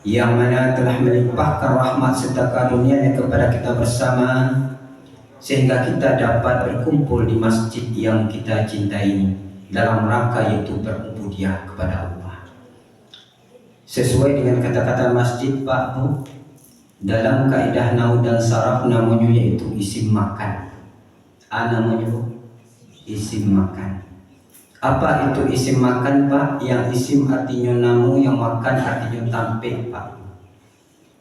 yang mana telah melimpahkan rahmat serta karunia-Nya kepada kita bersama, sehingga kita dapat berkumpul di masjid yang kita cintai dalam rangka yaitu berubudiyah kepada Allah. Sesuai dengan kata-kata masjid Pak Bu, dalam kaidah nahu dan saraf namanya yaitu isim makan. Namanya Bu, isim makan. Apa itu isim makan Pak? Yang isim artinya namu, yang makan artinya tampil Pak.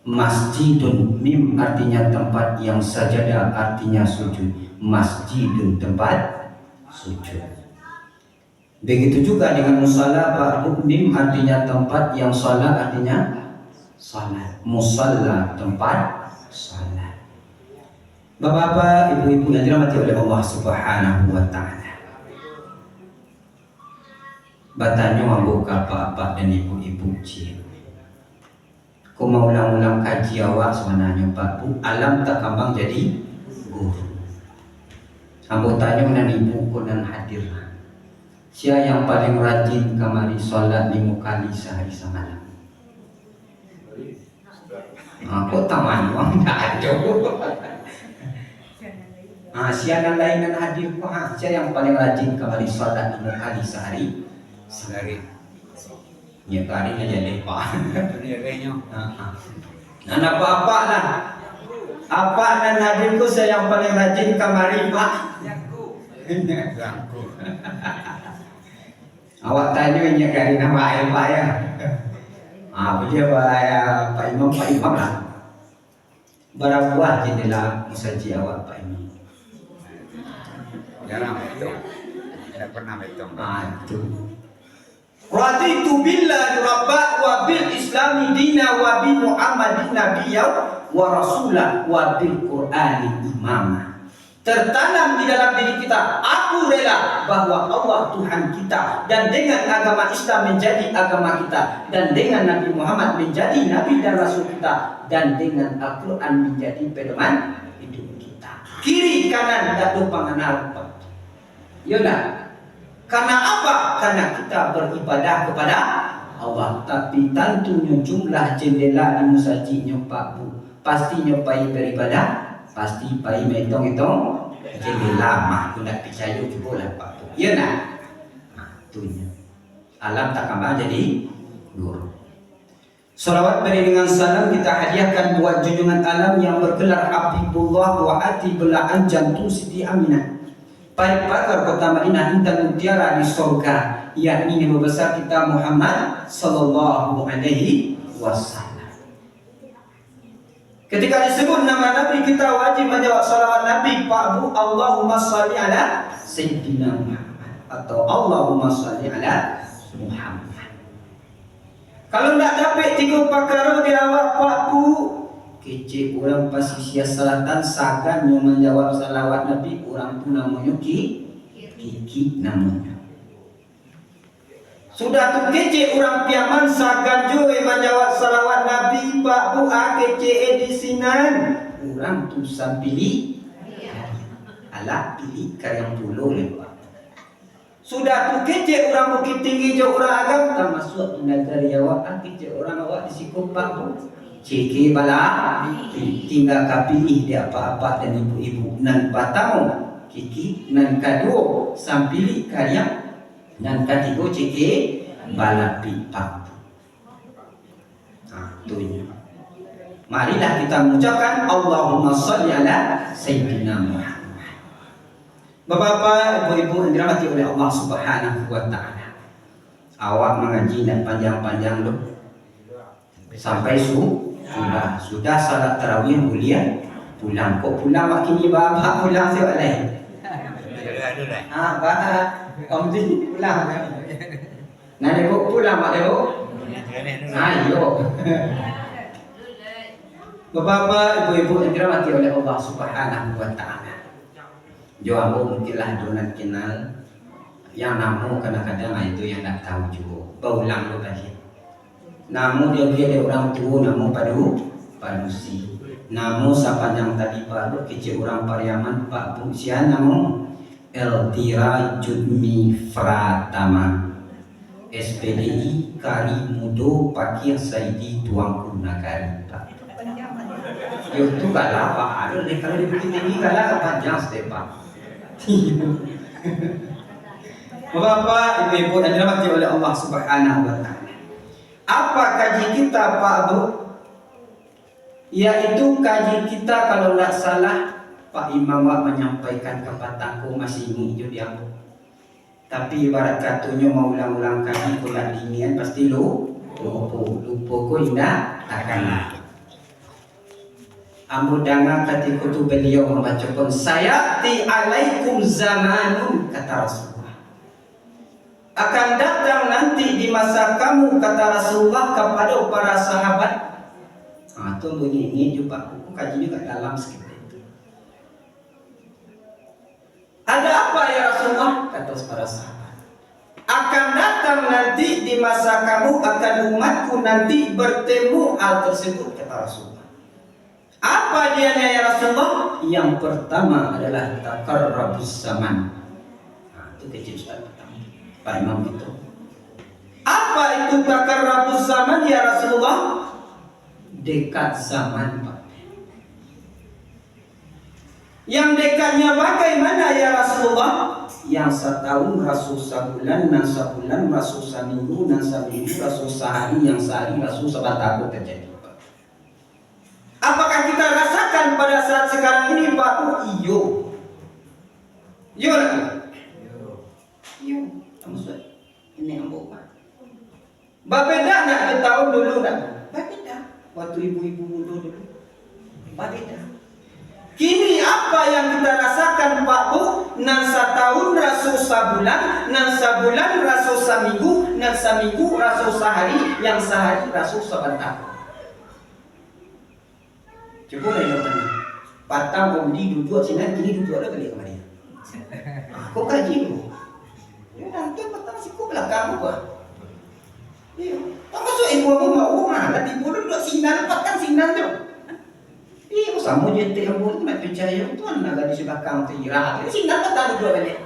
Masjidun, mim artinya tempat, yang sajadah artinya sujud. Masjidun, tempat sujud. Begitu juga dengan musalla Pak. Mim artinya tempat, yang salat artinya salat. Musalla, tempat salat. Bapak-bapak, ibu-ibu yang dirahmati oleh Allah Subhanahu wa taala. Batanya membuka bapak dan ibu-ibu cik. Ku mau ulang-ulang kaji awak sebenarnya Pak Bu. Alam tak kambang jadi guru. Anggotanya dan ibu ku dan hadir. Siapa yang paling rajin kamari sholat 5 kali sehari semalam? Aku taman uang tak ada. Siapa lain dan hadir ku? Siapa yang paling rajin kamari sholat 5 kali sehari? Sehari. Ya kali aja lepak. Nah apa-apa lah. Apa dan hadirku saya yang paling rajin kamari Pak? Ganggu. Awak tanya nya kali nama air Pak ya. Dia Pak Imam lah. Berapa buah jendela musaji awak Pak Imam? Jarang itu. Tidak pernah hitung. Itu. Raditu billahi rabba wa bil islami dina wa bi muhammadin nabiyya wa rasulah wa bil qur'ani imama. Tertanam di dalam diri kita, aku rela bahwa Allah Tuhan kita, dan dengan agama Islam menjadi agama kita, dan dengan Nabi Muhammad menjadi nabi dan rasul kita, dan dengan Al-Quran menjadi pedoman hidup kita. Kiri kanan tak lupa mengenal. Yolah. Karena apa? Karena kita beribadah kepada Allah. Tapi tentunya jumlah jendela di musajinya Pak Bu, pasti nyopai beribadah, pasti pai metong-metong jendela mah. Aku nak percaya juga lah Pak Bu. Ya nak? Itunya. Alam tak kambang jadi guru. Salawat beri dengan salam kita hadiahkan buat junjungan alam yang bergelar Habibullah wa Atibullah Jantung Siti Aminah, paling pakar kota Madinah, intan mutiara di sorga, yakni Nabi besar kita Muhammad sallallahu alaihi wasallam. Ketika disebut nama Nabi, kita wajib menjawab salawat Nabi Pak Bu. Allahumma salli ala Sayyidina Muhammad atau Allahumma salli ala Muhammad. Kalau tidak dapat 3 perkara di awak Pak Bu, kecil orang pasti sia salatan sagan yang menjawab salawat Nabi, orang tu namanya Kiki namanya. Sudah tu kecil orang piaman sagan juga menjawab salawat Nabi Pak Bu. Kecil di sinan orang tu sampili ala pilih karyang puluh lepas. Sudah tu kecil orang Bukit Tinggi jauh orang agam termasuk negara awak. Kecil orang awak di siku Pak Bu. Ciki bala tinggal kapilih dia apa-apa dan ibu-ibu nan patamu kiki nan kadua sampili karya nan katigo ciki bala pipa. Tunya. Marilah kita mengucapkan Allahumma sholli ala Sayyidina Muhammad. Bapak-bapak, ibu-ibu yang dirahmati oleh Allah Subhanahu wa taala. Awak mengaji dan panjang-panjang loh. Sampai sudah salat tarawih mulia pulang. Kok pulang makin ni bapak pulang siapa lain? Bapak om di pulang. Nade kok pulang mak debo? Ayo. Bapak, ibu-ibu yang dirahmati oleh Allah Subhanahu wa taala. Jo ambo mungkinlah donat kenal yang namu kadang-kadang itu yang tak tahu juga. Baulang lo balik. Namu dia orang tua, namu padusi. Namu sepanjang tadi baru kecil orang Pariaman Pak Bungsian namu Eltira Judmi Fratama SPDI kari mudo pakai saidi tuang kunakari pak. Yo tu kalah pak. Ada deh kalau dibikin tinggi kalah panjang stepa. Bapak, ibu-ibu yang dirahmati oleh Allah Subhanahu wa taala. Apa kaji kita Pak Bu? Yaitu kaji kita kalau tidak salah Pak Imam menyampaikan kepataku masih ingin dia. Tapi ibarat katanya mau ulang-ulang kaji kuliah dinian pasti lupa ko indah takkan. Amudanga ketika itu beliau membacakan sayati alaikum zamanun kata Rasulullah. Akan datang nanti di masa kamu kata Rasulullah kepada para sahabat. Itu bunyi ini juga buku kaji juga dalam sekitar itu. Ada apa ya Rasulullah? Kata para sahabat. Akan datang nanti di masa kamu akan umatku nanti bertemu hal tersebut kata Rasulullah. Apa dianya ya Rasulullah? Yang pertama adalah takarrabus zaman. Itu kecil Ustaz pertama. Pak Imam itu. Apa itu takarrabus zaman ya Rasulullah? Dekat zaman Pak. Yang dekatnya bagaimana ya Rasulullah? Yang setahun rasul sebulan, nan sebulan rasul seminggu, nan seminggu rasul sehari, yang sehari rasul sebatahun terjadi. Apakah kita rasakan pada saat sekarang ini Pak? Iyo. Iyo lagi. Iyo. Maksud ini ambo Pak. Babeda nak di tahun dulu nak? Babeda. Waktu ibu-ibu muda dulu. Babeda. Kini apa yang kita rasakan Pak Bu? Nan setahun rasul sebulan, nan sebulan rasul seminggu, nan seminggu rasul sehari, yang sehari rasul sebatahun. Coba lah yang mana? Patang komedi duduk sini, kini duduk ada balik ke mana? Kau kaji dulu. Ya nanti patang siku belakang apa? Iya. Tak masuk ibu aku mau mana? Di bodoh duduk sinan, patang sinan tu. Iya, sama je yang bodoh tu nak percaya tuan nak di belakang tu ira. Sinan patang duduk balik.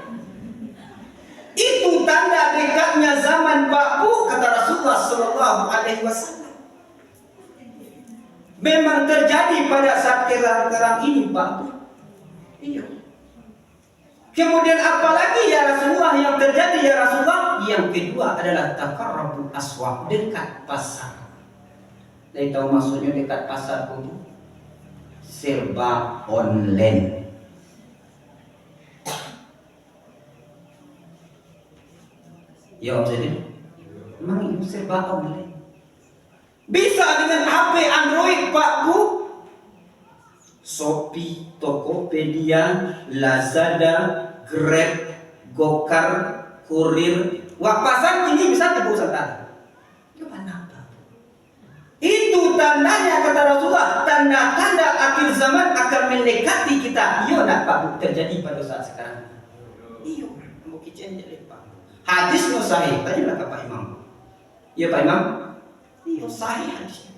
Itu tanda dekatnya zaman Pak Bu kata Rasulullah Sallallahu Alaihi Wasallam. Memang terjadi pada saat terang-terang ini Pak. Iya. Kemudian apalagi ya Rasulullah yang terjadi ya Rasulullah? Yang kedua adalah takarrabul aswaq, dekat pasar. Dari tahu maksudnya dekat pasar itu? Serba online. Ya jadi, memang itu serba online. Bisa dengan HP Android Pak Bu. Shopee, Tokopedia, Lazada, Grab, Gokar, Kurir. Wah pasar kini bisa dibuat tadi. Itu apa? Itu tandanya kata Rasulullah. Tanda-tanda akhir zaman akan mendekati kita. Iya nak Pak Bu terjadi pada saat sekarang. Iya. Mau kicen jadi Pak. Hadis sahih. Tadi lah Pak Imam. Iya Pak Imam. Iya sahih hadisnya.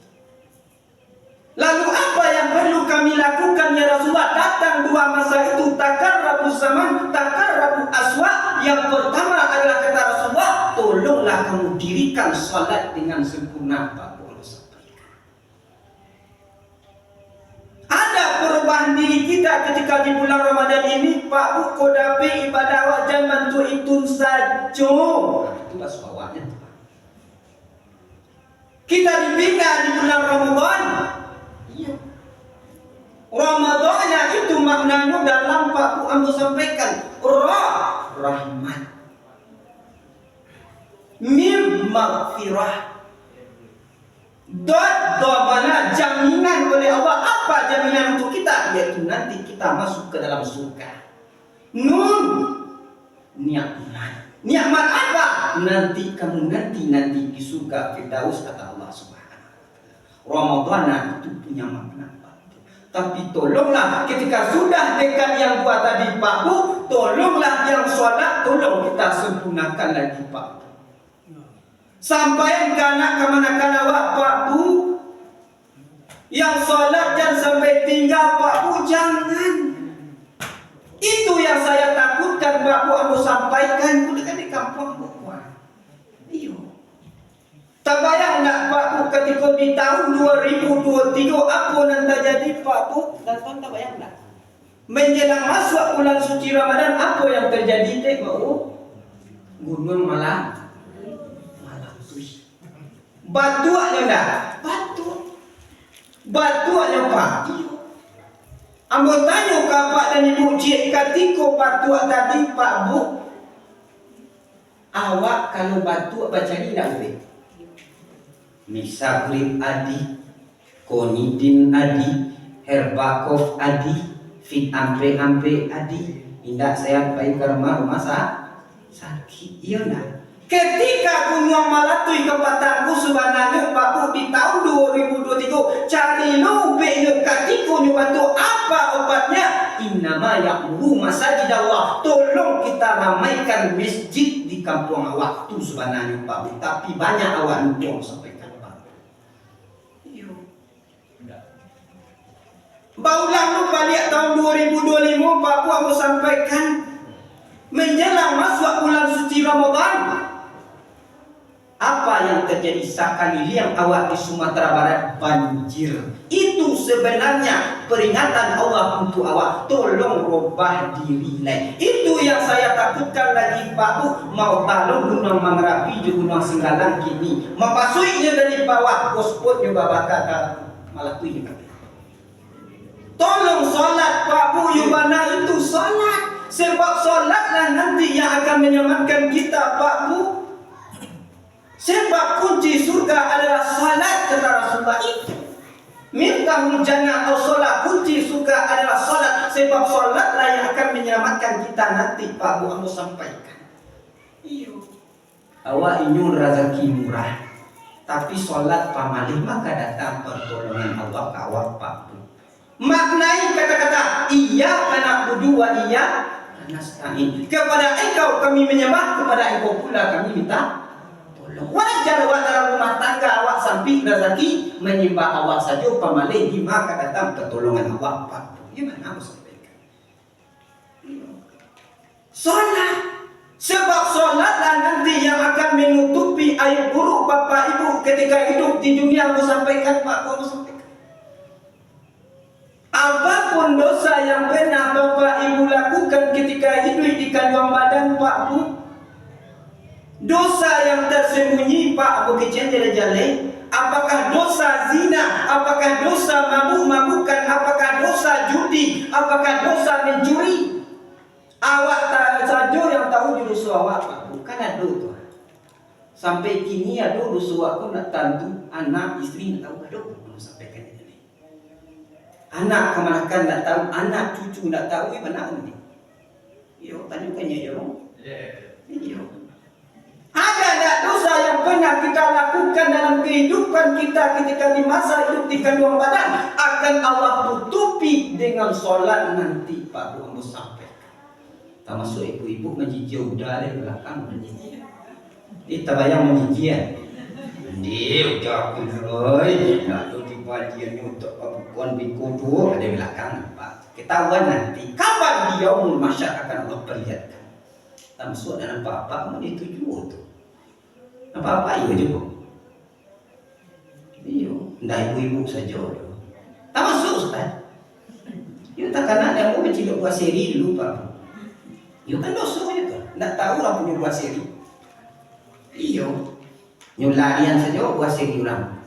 Lalu apa yang perlu kami lakukan ya Rasulullah? Datang dua masa itu takarrabus zaman, takarrabus aswaq. Yang pertama adalah kata Rasulullah, tolonglah kamu dirikan salat dengan sempurna Pak Bu. Ada perubahan diri kita ketika di bulan Ramadan ini Pak Bu kodapi ibadah zaman tu itu saja. Itulah suawanya. Kita dibina di bulan Ramadan. Iya. Ramadannya itu maknanya dalam Pak Bu Ambo sampaikan rahmat, mim maghfirah, dhamana jaminan oleh Allah. Apa jaminan untuk kita? Yaitu nanti kita masuk ke dalam surga. Nun nikmat. Nikmat apa? Nanti kamu nanti di surga Firdaus kata Allah Subhanahu wa taala. Ramadan itu punya makna Pak. Tapi tolonglah ketika sudah dekat yang buat tadi Pak Bu, tolonglah yang sholat tolong kita sempurnakan lagi Pak. Sampai ke anak kemana-mana Pak Bu. Yang sholat jangan sampai tinggal Pak Bu, jangan. Itu yang saya takutkan Pak Bu, aku sampaikan. Kuliah di kampung Bu. Iyo. Terbayang nak Pak Bu ketika di tahun 2023 apa yang terjadi Pak Bu? Tuan tak bayang tak? Menjelang masuk bulan suci Ramadan apa yang terjadi Pak Bu? Gunung malah meletus. Batuaknya dah. Batuaknya Pak. Ambo tanya ke Pak dan Ibu Cik ketika batuak tadi Pak Bu. Awak kalau batuak baca ni tak boleh. Misaklin adi, konidin adi, herbakov adi, fit ampe adi. Indah sehat baik karma rumah sakit. Iya nak. Ketika Gunung Malatui kepataku sebenarnya Pak Bu di tahun 2023 cari lubeknya ketika batu apa obatnya? Innama ya'muru masajid Allah. Tolong kita ramaikan masjid di kampung awak tu sebenarnya Pak Bu. Tapi banyak awak numpang sampai Baulah lu balik tahun 2025 Pak Bu aku sampaikan menjelang masuk bulan suci Ramadan. Apa yang terjadi sekali liang awak di Sumatera Barat banjir. Itu sebenarnya peringatan Allah untuk awak. Tolong robah diri lain. Itu yang saya takutkan lagi Pak Bu. Mau talung Gunung Mangerapi di Gunung Singgalang kini. Mempasuinya dari bawah. Gospot juga bakal Malatui juga. Tolong solat Pak Bu Yubana itu solat. Sebab solatlah nanti yang akan menyelamatkan kita Pak Bu. Sebab kunci surga adalah salat kata Rasulullah itu. Miftahul jannah atau solat, kunci surga adalah solat. Sebab solatlah yang akan menyelamatkan kita nanti Pak Bu Ambo sampaikan. Iyo. Awak ingin rezeki murah. Tapi solat pamalih maka datang pertolongan Allah ke awak Pak Bu. Maknai kata-kata iya karena budu wa iya nasta'in. Kepada engkau kami menyembah, kepada engkau pula kami minta. Wajar awak dalam rumah tangga awak sampai rezeki menyembah awak saja pamalih maka datang pertolongan awak Pak. Gimana aku sampaikan? Solat. Sebab solatlah nanti yang akan menutupi aib buruk Bapak Ibu ketika hidup di dunia. Aku sampaikan Pak, aku sampaikan. Apapun dosa yang pernah Bapak Ibu lakukan ketika hidup di kandungan badan Pak Bu, dosa yang tersembunyi Pak Abu Kecen jale-jale, apakah dosa zina, apakah dosa mabuk-mabukan, apakah dosa judi, apakah dosa mencuri. Awak tak saja yang tahu jurus awak Pak, bukan ada tu. Sampai kini ada jurus awak pun nak tantu, anak, isteri nak tahu ada. Aku sampaikan ini. Anak kemanakan nak tahu, anak cucu nak tahu, mana ni? Yo, tanyakannya yo. Yo. Ada tak dosa yang pernah kita lakukan dalam kehidupan kita ketika di masa hidup di kandungan badan akan Allah tutupi dengan solat nanti Pak Bu Ambo sampaikan. Termasuk ibu-ibu menjijik udah dari belakang menjijik. Kita bayang menjijik. Dia udah aku roy, nak tu di bagian untuk bukan bikudu ada belakang Pak. Ketahuan nanti kapan dia masyarakat akan Allah perlihatkan. Termasuk dalam apa-apa kamu dituju tu. Apa-apa iya juga. Iya, ndak ibu-ibu saja tu. Tak masuk Ustaz. You tak kena ada mau mencilok buah seri dulu Pak. You kan dosa je tu. Nak tahu orang punya buah seri. Iya. You larian saja buah seri orang.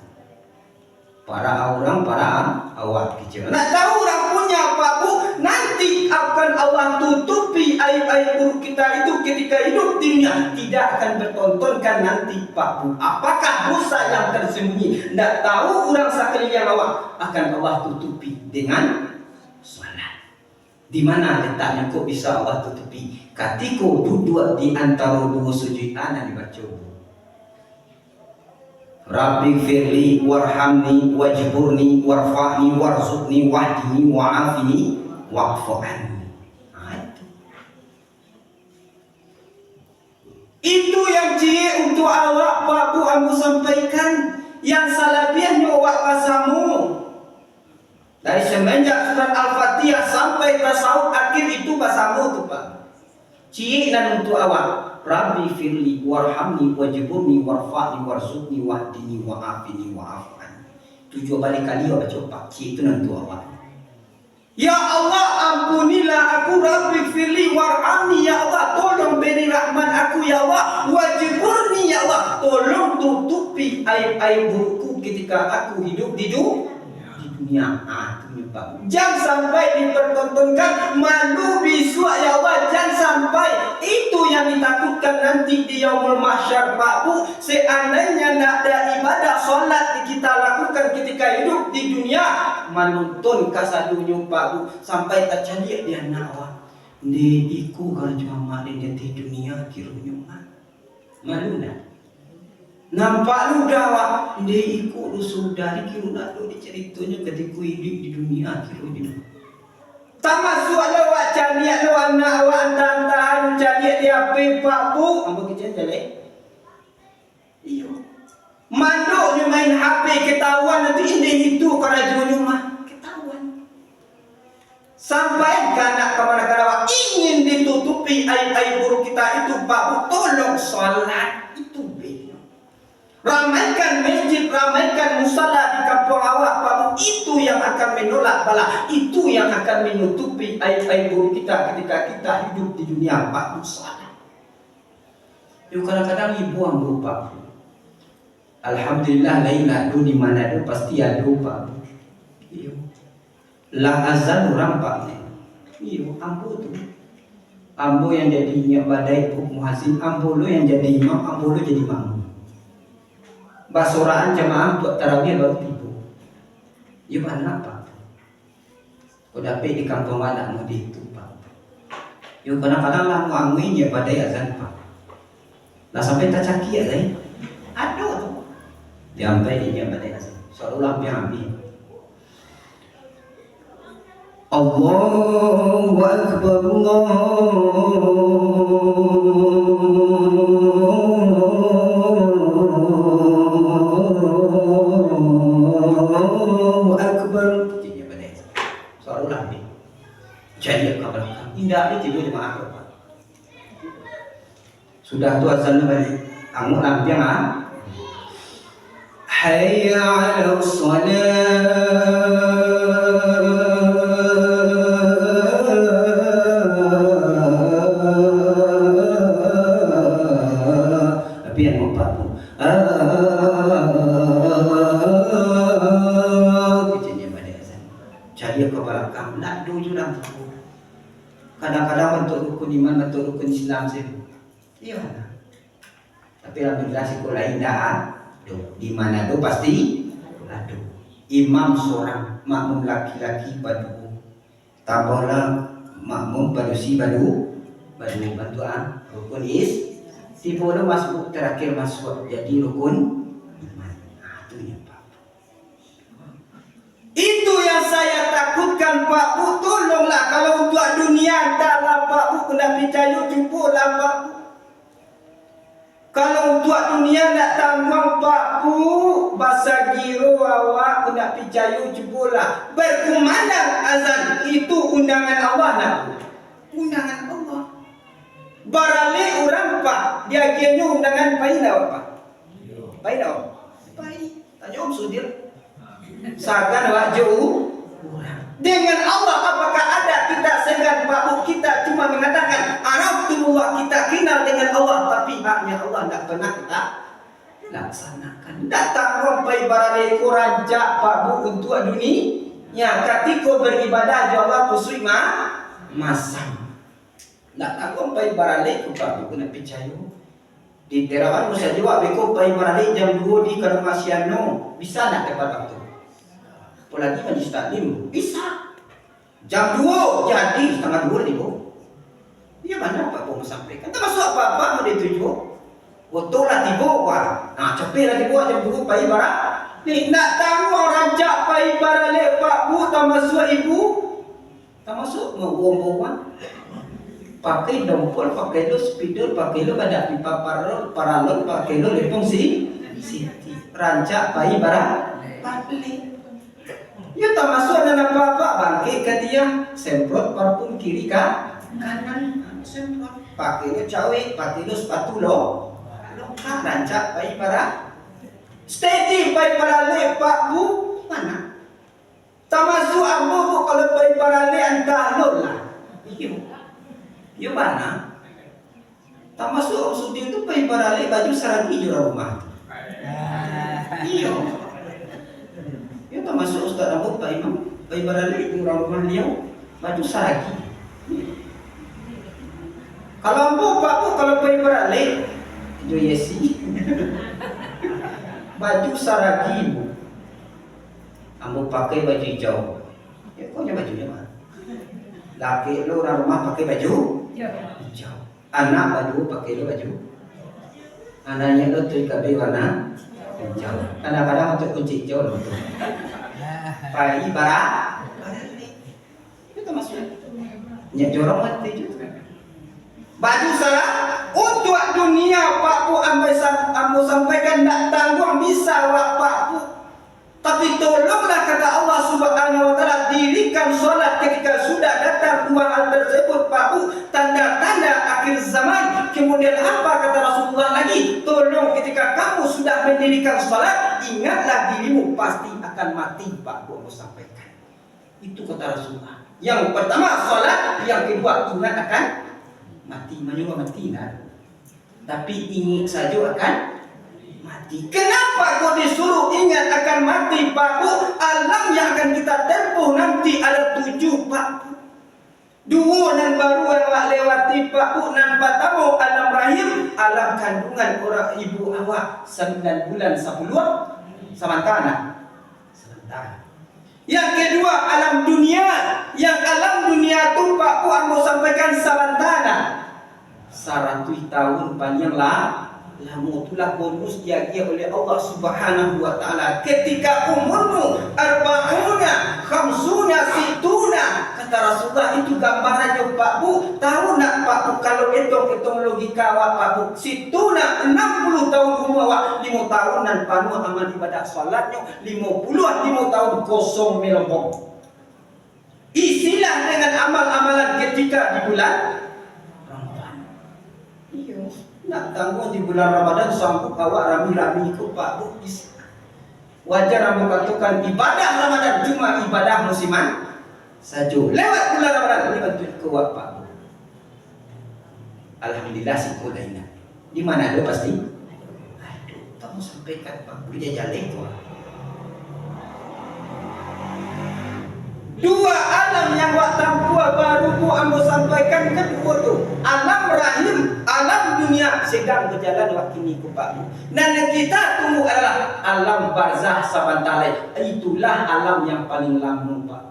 Para orang, para awak kecil. Nak tahu orang punya Pak Bu, nanti akan Allah tutupi aib-aib buruk kita itu ketika hidup di dunia. Tidak akan bertontonkan nanti Pak Bu. Apakah dosa yang tersembunyi? Nak tahu orang sekalian awak akan Allah tutupi dengan salat. Di mana letaknya kok bisa Allah tutupi? Ketika duduk di antara dua sujud ana dibaca. Rabbi firli warhamni wajburni warfa'ni warzuqni wahdini wa'afini wa'fu'anni. Itu yang cie untuk awak Pak Bu Ambo sampaikan. Yang salabiahnya awak pasamu. Dari semenjak surat Al-Fatihah sampai tasawuf akhir itu pasamu tu Pak. Cie dan untuk awak. Rabbi firli warhamni wajburni warfa'ni warzuqni wahdini wa'afini wa'afani. Tujuh balik kali awak coba itu nanti awak. Ya Allah, ampunilah aku. Rabbi firli warhamni, ya Allah, tolong beri rahmat aku, ya Allah. Wajburni, ya Allah, tolong tutupi aib-aib burukku ketika aku hidup di dunia. Jangan sampai dipertontonkan malu bisu, ya Allah. Jangan sampai itu yang ditakutkan nanti di yaumul mahsyar, Pak Bu. Seandainya tidak ada ibadah solat kita lakukan ketika hidup di dunia, menonton kasadunya, Pak Bu, sampai tercari dia nawa di iku kerja mak di dunia kirunya malu dah. Nampak lu dah dia ikut lu sudah dikira lu diceritanya ketika hidup di dunia akhirnya. Tak masuk lewat cari lu anak awak antara cari dia Pak Bu. Apa kita jadi? Iyo. Manduknya main HP ketahuan nanti ini itu kerajuannya mah ketahuan. Sampai anak kemana-mana ingin ditutupi aib-aib buruk kita itu, Pak Bu, tolong sholat itu beda. Ramaikan masjid, ramaikan musala di kampung awak, Pak Bu. Itu yang akan menolak bala. Itu yang akan menutupi aib-aib buruk kita ketika kita hidup di dunia, Pak Bu. Yuk kadang-kadang dibuang dulu, Pak Bu. Alhamdulillah lain ada di mana ada pasti ada, Pak Bu. Lah azan orang, Pak. Ambo tu. Ambo yang jadinya badai muhazin, ambo lo yang jadi imam, ambo lo jadi imam. Basoraan jemaah untuk tarawih baru tiba. Ya mana Pak? Kau dapat di kampung mana mau di itu, Pak? Ya kadang-kadang lah mau anguinya pada azan, Pak. Lah sampai tak caki ya, saya. Aduh tu. Diambil dia pada azan. Seolah ambil. Allahu Akbar, Allahu Akbar. Jadi pada seolah ambil. Jadi apa? Indah itu dia jemaah, Pak. Sudah tu azan balik. Anguk lampiang ah. Hayya 'ala shalah. Biar mau Pak Bu. Kecilnya pada azan. Cari ke belakang. Nak dulu dah. Kadang-kadang bentuk rukun iman, bentuk rukun Islam sih. Iya. Tapi alhamdulillah sih lain dah. Di mana tu pasti ada. Imam seorang, makmum laki-laki badu. Tambahlah makmum badu si badu bantuan rukun is. Tiba tu masuk terakhir masuk jadi rukun iman. Itu ya Pak. Itu yang saya takutkan, Pak Bu. Tolonglah kalau untuk dunia taklah Pak Bu, kena percaya cukup-lah Pak Bu. Kalau untuk dunia nak tambang, Pak Bu, bahasa giro awak kena percaya cukup-lah. Berkumandang azan itu undangan Allah nak. Undangan Allah. Barale orang Pak, dia akhirnya undangan paina Pak. Paina. Pai. Tanya Om Sudir. Sakan awak jauh. Dengan Allah apakah ada kita segan Pak Bu? Kita cuma mengatakan arafullah, kita kenal dengan Allah, tapi haknya Allah tidak pernah kita laksanakan. Datang rompai barale kuranja Pak Bu untuk dunia. Ketika beribadah jo Allah kusui masam. Nak aku pai barale ku Pak Bu kena percaya. Di Terawan musa jawab beko pai barale jam 2 di Karmasiano. Bisa nak tepat waktu? Apalagi majlis taklim bisa. Jam 2 jadi setengah 2 tiba. Dia mana Pak Bu sampaikan? Tak masuk apa-apa mau dituju. Betul lah tiba Pak. Nah, cepet lah tiba jam 2 pai barang. Ni nak tahu orang jak pai barale Pak Bu tak masuk ibu. Tak masuk mau buang-buang. Pakai dompol, pakai lo speeder, pakai lo ada pipa paralon, pakai lo lepong siti, rancak pai barang, balik. Ya tak masuk dalam apa-apa, bangkit ke dia, semprot parfum kiri kanan. Semprot. Pakai lo cawe, pakai lo sepatu lo. Lengkap rancak bayi para. Steady bayi para lepak bu mana? Tamazu ambo bu kalau bayi para le antah lo lah. Iyo mana? Tamasuk maksudnya itu bayi para le baju saragi di rumah. Iyo. Iyo tamasuk Ustaz Abu Pak Imam bayi para le di rumah dia baju saragi. Kalau ambo pak bu kalau bayi para le jo yesi. Baju saragi bu. Ambo pakai baju hijau. Ya kok bajunya mana? Laki lo orang rumah pakai baju hijau. Anak baju pakai lo baju. Anaknya lo tuh kabe warna hijau. Kadang-kadang untuk kunci hijau lo tuh. Pai bara. Itu maksudnya. Nyak jorong mati juga. Baju salah untuk dunia Pak Bu ambo sampaikan tak tanggung bisa wak Pak Bu. Tapi tolonglah kata Allah Subhanahu wa taala dirikan salat ketika sudah datang dua hal tersebut Pak Bu, tanda-tanda akhir zaman. Kemudian apa kata Rasulullah lagi? Tolong ketika kamu sudah mendirikan salat, ingatlah dirimu pasti akan mati Pak Bu, mau sampaikan. Itu kata Rasulullah. Yang pertama salat, yang kedua ingat akan mati. Menyuruh mati kan? Tapi ingin saja akan mati. Kenapa kau disuruh ingat akan mati Pak Bu? Alam yang akan kita tempuh nanti ada 7 Pak Bu. 2 nan baru yang lewati Pak Bu, nan pertama alam rahim, alam kandungan orang ibu awak 9 bulan 10 sementara. Yang kedua alam dunia, yang alam dunia tu Pak Bu aku sampaikan sementara 100 tahun panjanglah. Lama itulah bonus diagia oleh Allah Subhanahu wa taala. Ketika umurmu 40, 50, 60, kata Rasulullah itu gambarannya Pak Bu. Tahu nak Pak Bu kalau hitung logika awak Pak Bu, 60 tahun umur awak, 5 tahunan penuh amal ibadah salatnya, 55 tahun kosong melempong. Isilah dengan amal-amalan ketika di bulan Ramadan. Iya. Nak tanggung di bulan Ramadan sanggup awak rami-rami ikut Pak Bu. Wajar aku katakan ibadah Ramadan cuma ibadah musiman saja. Lewat bulan Ramadan ini bantu ke Pak Bu. Alhamdulillah si kodaina. Di mana ada pasti? Aduh, kamu sampaikan Pak Bu dia jalan tu. 2 alam yang wak tampua baru tu ambo sampaikan kedua tu. Alam rahim, alam dunia sedang berjalan waktu ini ku Pak Bu. Dan yang kita tunggu adalah alam barzah sabantalai. Itulah alam yang paling lama Pak.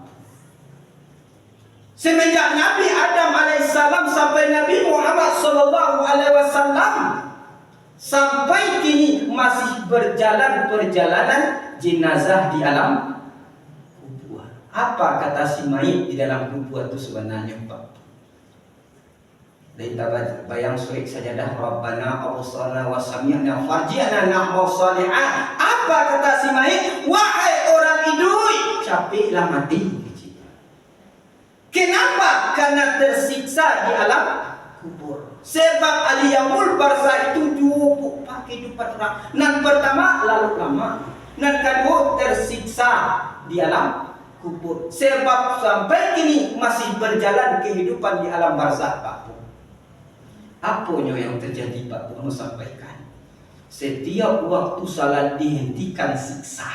Semenjak Nabi Adam alaihissalam sampai Nabi Muhammad sallallahu alaihi wasallam sampai kini masih berjalan perjalanan jenazah di alam. Apa kata si mayit di dalam kubur itu sebenarnya Pak? Dan bayang surik sajadah Rabbana awsalna wa sami'na farji'na na'mal salihah. Apa kata si mayit? Wahai orang idui, capeklah mati. Kenapa? Karena tersiksa di alam kubur. Sebab aliyamul barzah itu cukup pakai kehidupan orang. Nan pertama lalu lama, nan kedua tersiksa di alam kubur. Sebab sampai kini masih berjalan kehidupan di alam barzah Pak Bu. Apanya yang terjadi Pak Bu? Mau sampaikan. Setiap waktu salat dihentikan siksa.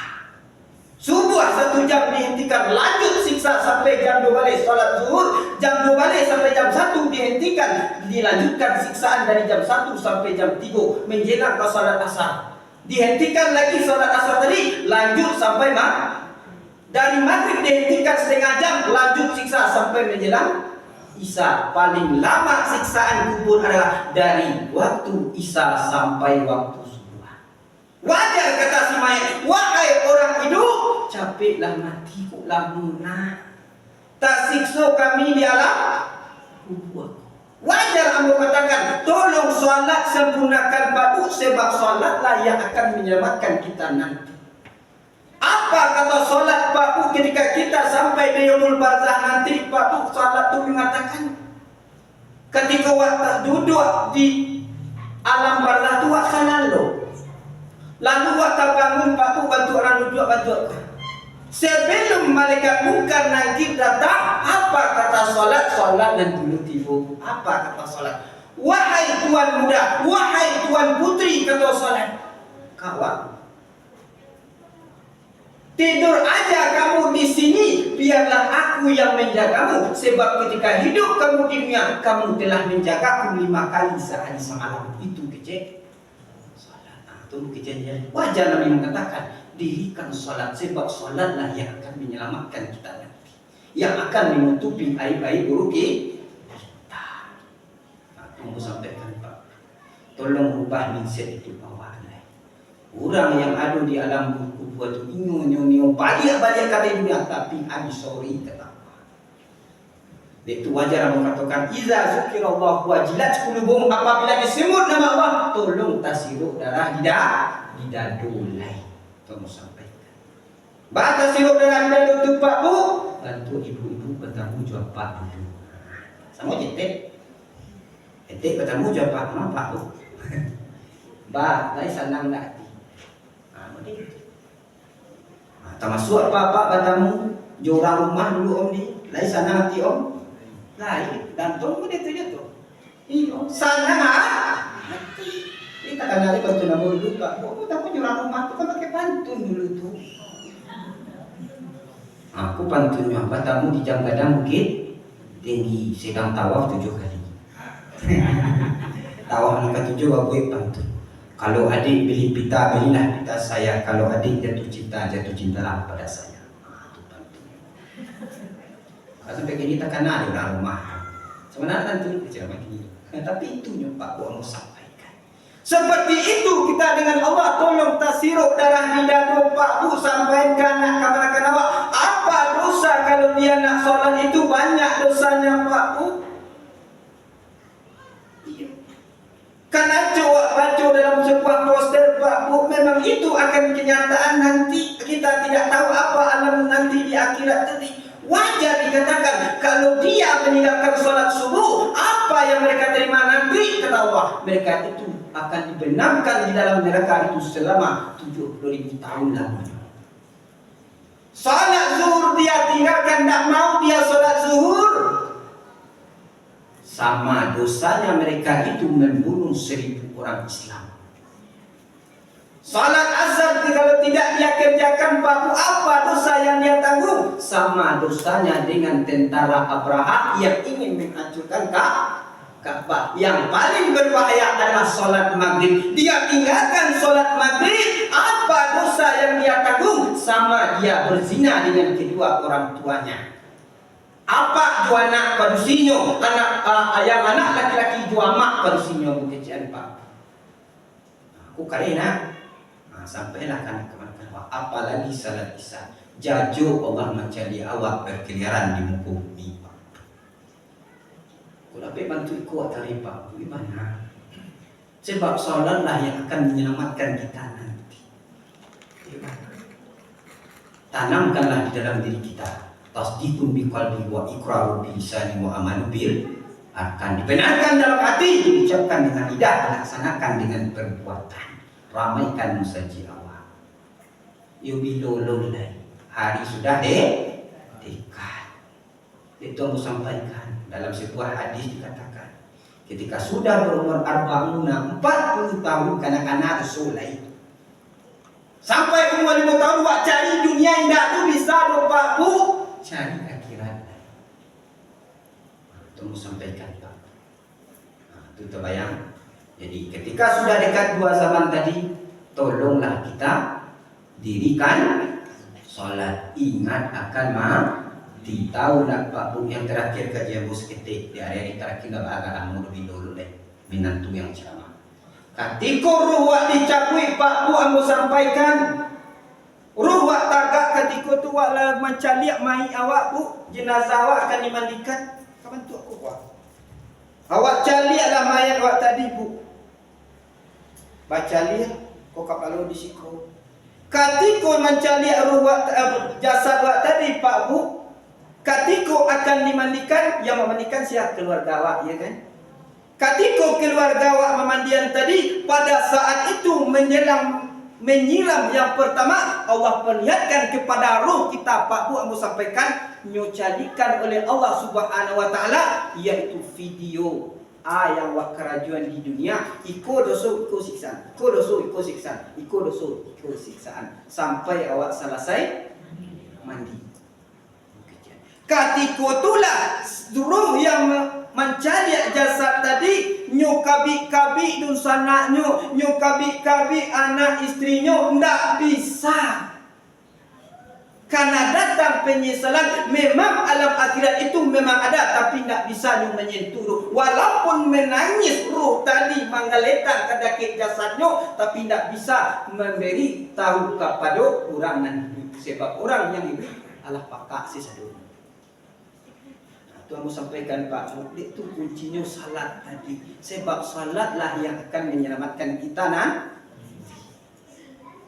Subuh 1 jam dihentikan, lanjut siksa sampai jam 2 balik salat zuhur, jam 2 balik sampai jam 1 dihentikan, dilanjutkan siksaan dari jam 1 sampai jam 3 menjelang ke salat asar. Dihentikan lagi salat asar tadi, lanjut sampai dari maghrib dihentikan setengah jam, lanjut siksa sampai menjelang isya. Paling lama siksaan kubur adalah dari waktu isya sampai waktu subuh. Wajar kata si mayit, wahai orang hidup, capeklah mati kok lama. Tak siksa kami di alam kubur. Wajar aku katakan, tolong solat sempurnakan Pak Bu, sebab solatlah yang akan menyelamatkan kita nanti. Apa kata solat Pak Bu ketika kita sampai di yaumul barzah nanti? Pak Bu solat itu mengatakan Ketika awak duduk di alam barzah tu awak kenal lo. Lalu awak terbangun Pak Bu bantu orang duduk bantu. Sebelum malaikat mungkar nakir datang, apa kata solat? Solat dan dulu tiba. Apa kata solat? Wahai tuan muda, wahai tuan putri, kata solat. Kawan, tidur aja kamu di sini, biarlah aku yang menjagamu. Sebab ketika hidup kamu di dunia, kamu telah menjagaku 5 kali sehari semalam. Itu kecil. Solat. Itu kecilnya. Wajar Nabi mengatakan, dirikan solat, sebab solatlah yang akan menyelamatkan kita nanti, yang akan menutupi aib-aib buruk kita. Aku mau sampaikan Pak, tolong ubah mindset itu bawah. Orang yang ada di alam kubur itu inyo balik kata dunia, tapi habis sorry kenapa? Itu wajar mengatakan iza zikirallah wajilat qulubuhum, apabila disebut nama Allah tolong tasiruk darah di dadulai. Tolong sampaikan. Batas sirup darah di dadu tu Pak Bu, bantu ibu-ibu bertanggung jawab Pak dulu. Sama jetek. Jetek bertanggung jawab Pak, mana Pak Bu? Ba, lai senang nak. Termasuk apa-apa katamu jorang rumah dulu Om ni. Lai sana hati Om. Lai gantung pun dia tu. Iyo, sana hati. Kita kan hari bantu nama dulu Pak. Kau tahu jorang rumah tu kan pakai pantun dulu tu. Aku pantunnya katamu di jam kadang bukit tinggi sedang tawaf 7 kali. Tawaf angka 7 aku pantun. Kalau adik beli pita, belilah pita saya. Kalau adik jatuh cintalah pada saya. Itu penting. Kalau sampai gini tak kena ada orang rumah. Sebenarnya tentu kecil macam ini. Tapi itu Pak Bu mau sampaikan. Seperti itu kita dengan Allah, tolong tasiruk darah di dadu Pak Bu, sampaikan nak kamarkan awak. Apa dosa kalau dia nak solat itu banyak dosanya Pak Bu? Karena coba baca dalam sebuah poster Pak Bu, memang itu akan kenyataan nanti. Kita tidak tahu apa alam nanti di akhirat tadi. Wajar dikatakan kalau dia meninggalkan sholat subuh, apa yang mereka terima nanti? Kata Allah, mereka itu akan dibenamkan di dalam neraka itu selama 70.000 tahun lamanya. Sholat zuhur dia tinggalkan, tak mau dia sholat zuhur, sama dosanya mereka itu membunuh 1.000 orang Islam. Salat asar kalau tidak dia kerjakan Pak Bu, apa dosa yang dia tanggung? Sama dosanya dengan tentara Abraha yang ingin menghancurkan Ka'bah. Yang paling berbahaya adalah salat maghrib. Dia tinggalkan salat maghrib, apa dosa yang dia tanggung? Sama dia berzina dengan kedua orang tuanya. Apa dua anak padusinyo, yang anak laki-laki dua mak padusinyo kecian Pak. Aku karena sampailah kan kemana-mana. Apalagi salat isya, jajo Allah mencari awak berkeliaran di muka bumi Pak. Kalau apa bantu ikut tadi Pak, gimana? Sebab salatlah yang akan menyelamatkan kita nanti. Tanamkanlah di dalam diri kita. Tasdiqun biqalbi wa iqraru bilisani wa amalu bil akan dibenarkan dalam hati, diucapkan dengan lidah, dilaksanakan dengan perbuatan. Ramaikan musaji awak. Yubilulul hari sudah dekat. Itu mau sampaikan dalam sebuah hadis dikatakan, ketika sudah berumur 40 tahun kanak-kanak soleh. Sampai umur 5 tahun wak cari dunia indah tu bisa Pak Bu. Cari akhirat. Tunggu sampaikan Pak. Itu terbayang. Jadi ketika sudah dekat 2 zaman tadi, tolonglah kita dirikan sholat. Ingat akan mati. Tahu nak Pak Bu yang terakhir kajian bos ketik di hari-hari terakhir gak agak lama lebih dulu deh. Minantu yang ceramah. Ketika ruh dicapui Pak Bu ambo sampaikan. Ruh wak tagak ketika tu wak lah mencaliak mai awak Bu, jenazah awak akan dimandikan. Kapan tu aku buat? Awak caliaklah mayat awak tadi Bu. Baca lihat kau kapalo di sikro. Ketika mencaliak ruh wak, jasad wak tadi Pak Bu, ketika akan dimandikan, yang memandikan siapa? Keluarga awak, ya kan? Ketika keluarga awak memandian tadi, pada saat itu menyiram yang pertama, Allah perlihatkan kepada roh kita, Pak Bu Ambo sampaikan, nyocalikan oleh Allah Subhanahu wa taala, yaitu video yang wak kerajuan di dunia, iko doso iko siksaan, iko doso iko siksaan, iko doso iko siksaan, sampai awak selesai mandi. Ketika itulah roh yang mencari jasad tadi, nyukabi-kabi dunsanaknya, nyukabi-kabi anak istrinya, tidak bisa. Karena datang penyesalan. Memang alam akhirat itu memang ada, tapi tidak bisa menyentuh roh. Walaupun menangis roh tadi menggeletar ke daki jasadnya, tapi tidak bisa memberi tahu kepada orang nanti. Sebab orang yang itu adalah pakak sesadun. Tuhan mau sampaikan, Pak, itu kuncinya salat tadi. Sebab salatlah yang akan menyelamatkan kita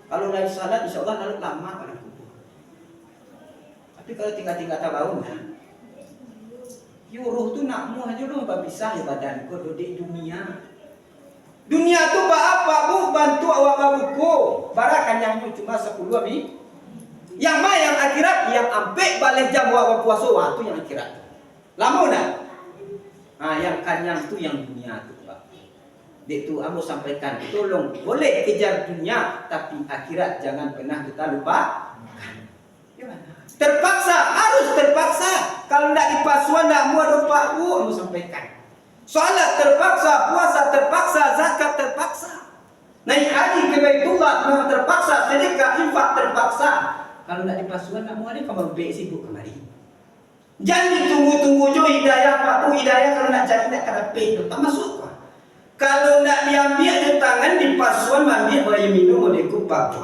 Kalau lain salat, insya Allah lalu lama pada kubur. Tapi kalau tinggal-tinggal tahu ruh tu nak mu aja lu bisa ya badan kau di dunia. Dunia tu apa Bu? Bantu awak babuku. Barakan yang cuma 10 abi. Yang mah yang akhirat, yang ampe balik jam awak puasa waktu yang akhirat. Lama dah. Yang kanyang tu yang dunia tu, Pak. Dek tu Ambo sampaikan, tolong boleh kejar dunia, tapi akhirat jangan pernah kita lupa. Terpaksa, harus terpaksa. Kalau tidak dipasuan, tidak mau lupa. Ambo sampaikan. Salat terpaksa, puasa terpaksa, zakat terpaksa. Naik haji ke Baitullah terpaksa, sedekah infak terpaksa. Kalau tidak dipasuan, tidak mau ada kamu sibuk kemari. Jangan ditunggu-tunggu jo hidayah Pak Bu, hidayah kalau nak cari nak kena pay tu tak masuk. Kalau nak diambil di tangan di pasuan ambil bayi minum oleh ku Pak.